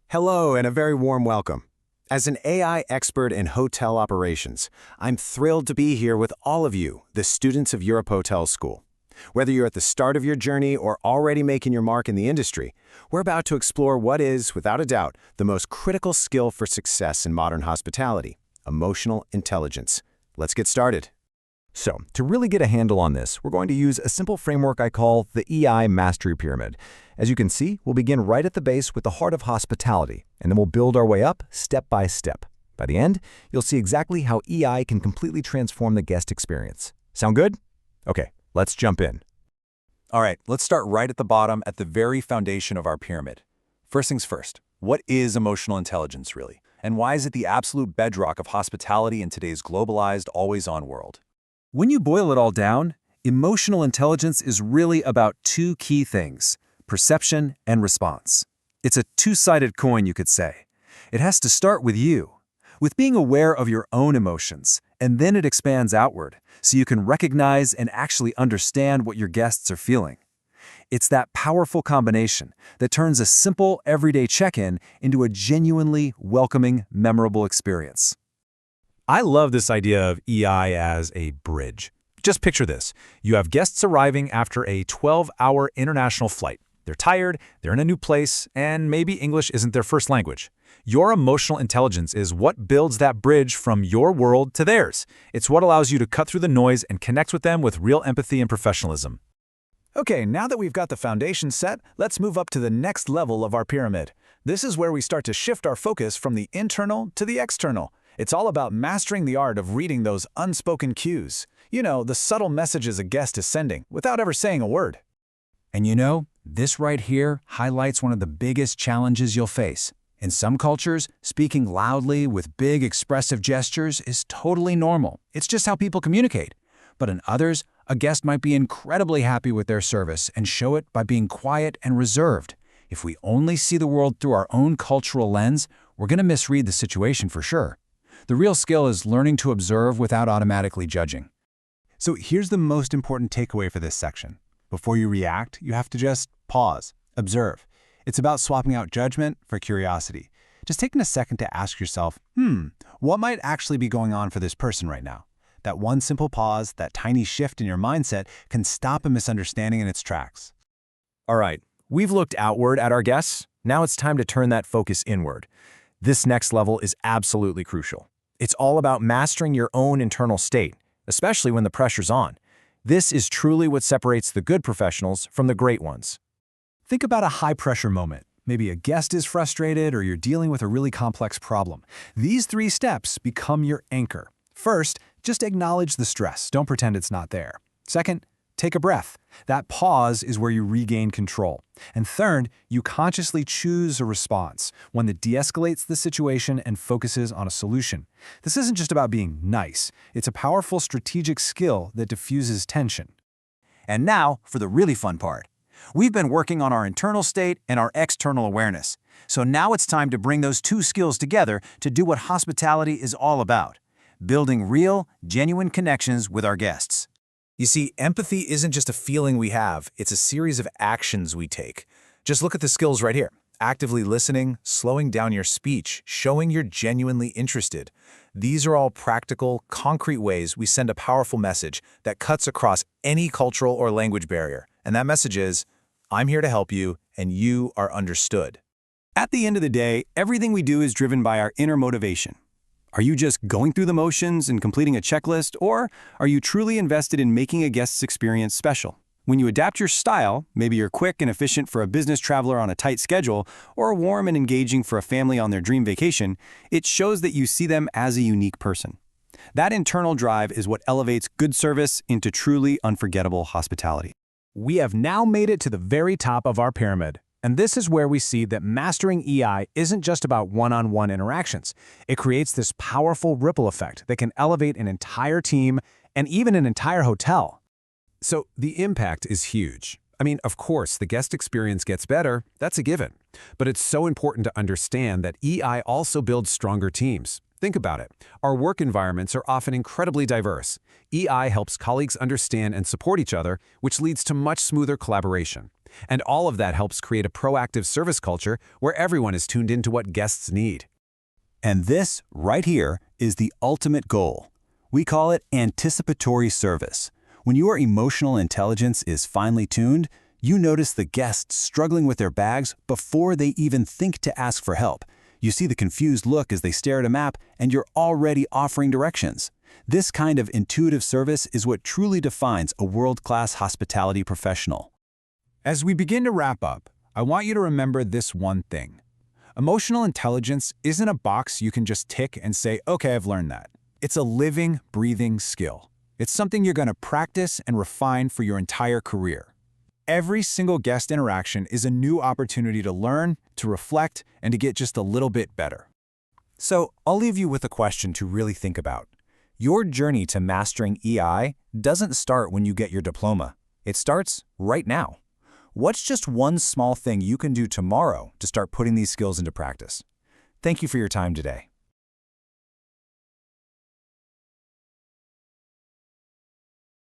Hello and a very warm welcome. As an AI expert in hotel operations, I'm thrilled to be here with all of you, the students of Europe Hotel School. Whether you're at the start of your journey or already making your mark in the industry, we're about to explore what is, without a doubt, the most critical skill for success in modern hospitality: emotional intelligence. Let's get started. So, to really get a handle on this, we're going to use a simple framework I call the EI Mastery Pyramid. As you can see, we'll begin right at the base with the heart of hospitality, and then we'll build our way up step by step. By the end, you'll see exactly how EI can completely transform the guest experience. Sound good? Okay, let's jump in. All right, let's start right at the bottom, at the very foundation of our pyramid. First things first, what is emotional intelligence really? And why is it the absolute bedrock of hospitality in today's globalized, always-on world? When you boil it all down, emotional intelligence is really about two key things: perception and response. It's a two-sided coin, you could say. It has to start with you, with being aware of your own emotions, and then it expands outward, so you can recognize and actually understand what your guests are feeling. It's that powerful combination that turns a simple, everyday check-in into a genuinely welcoming, memorable experience. I love this idea of EI as a bridge. Just picture this. You have guests arriving after a 12-hour international flight. They're tired, they're in a new place, and maybe English isn't their first language. Your emotional intelligence is what builds that bridge from your world to theirs. It's what allows you to cut through the noise and connect with them with real empathy and professionalism. Okay, now that we've got the foundation set, let's move up to the next level of our pyramid. This is where we start to shift our focus from the internal to the external. It's all about mastering the art of reading those unspoken cues. You know, the subtle messages a guest is sending without ever saying a word. And you know, this right here highlights one of the biggest challenges you'll face. In some cultures, speaking loudly with big expressive gestures is totally normal. It's just how people communicate. But in others, a guest might be incredibly happy with their service and show it by being quiet and reserved. If we only see the world through our own cultural lens, we're going to misread the situation for sure. The real skill is learning to observe without automatically judging. So here's the most important takeaway for this section. Before you react, you have to just pause, observe. It's about swapping out judgment for curiosity. Just taking a second to ask yourself, what might actually be going on for this person right now? That one simple pause, that tiny shift in your mindset can stop a misunderstanding in its tracks. All right, we've looked outward at our guests. Now it's time to turn that focus inward. This next level is absolutely crucial. It's all about mastering your own internal state, especially when the pressure's on. This is truly what separates the good professionals from the great ones. Think about a high-pressure moment. Maybe a guest is frustrated or you're dealing with a really complex problem. These 3 steps become your anchor. First, just acknowledge the stress. Don't pretend it's not there. Second, take a breath. That pause is where you regain control. And third, you consciously choose a response, one that de-escalates the situation and focuses on a solution. This isn't just about being nice. It's a powerful strategic skill that diffuses tension. And now for the really fun part. We've been working on our internal state and our external awareness. So now it's time to bring those two skills together to do what hospitality is all about: building real, genuine connections with our guests. You see, empathy isn't just a feeling we have, it's a series of actions we take. Just look at the skills right here. Actively listening, slowing down your speech, showing you're genuinely interested. These are all practical, concrete ways we send a powerful message that cuts across any cultural or language barrier. And that message is, I'm here to help you, and you are understood. At the end of the day, everything we do is driven by our inner motivation. Are you just going through the motions and completing a checklist, or are you truly invested in making a guest's experience special? When you adapt your style, maybe you're quick and efficient for a business traveler on a tight schedule, or warm and engaging for a family on their dream vacation, it shows that you see them as a unique person. That internal drive is what elevates good service into truly unforgettable hospitality. We have now made it to the very top of our pyramid. And this is where we see that mastering EI isn't just about one-on-one interactions. It creates this powerful ripple effect that can elevate an entire team and even an entire hotel. So the impact is huge. I mean, of course, the guest experience gets better, that's a given. But it's so important to understand that EI also builds stronger teams. Think about it. Our work environments are often incredibly diverse. EI helps colleagues understand and support each other, which leads to much smoother collaboration. And all of that helps create a proactive service culture where everyone is tuned into what guests need. And this, right here, is the ultimate goal. We call it anticipatory service. When your emotional intelligence is finely tuned, you notice the guests struggling with their bags before they even think to ask for help. You see the confused look as they stare at a map, and you're already offering directions. This kind of intuitive service is what truly defines a world-class hospitality professional. As we begin to wrap up, I want you to remember this one thing. Emotional intelligence isn't a box you can just tick and say, okay, I've learned that. It's a living, breathing skill. It's something you're going to practice and refine for your entire career. Every single guest interaction is a new opportunity to learn, to reflect, and to get just a little bit better. So I'll leave you with a question to really think about. Your journey to mastering EI doesn't start when you get your diploma. It starts right now. What's just one small thing you can do tomorrow to start putting these skills into practice? Thank you for your time today.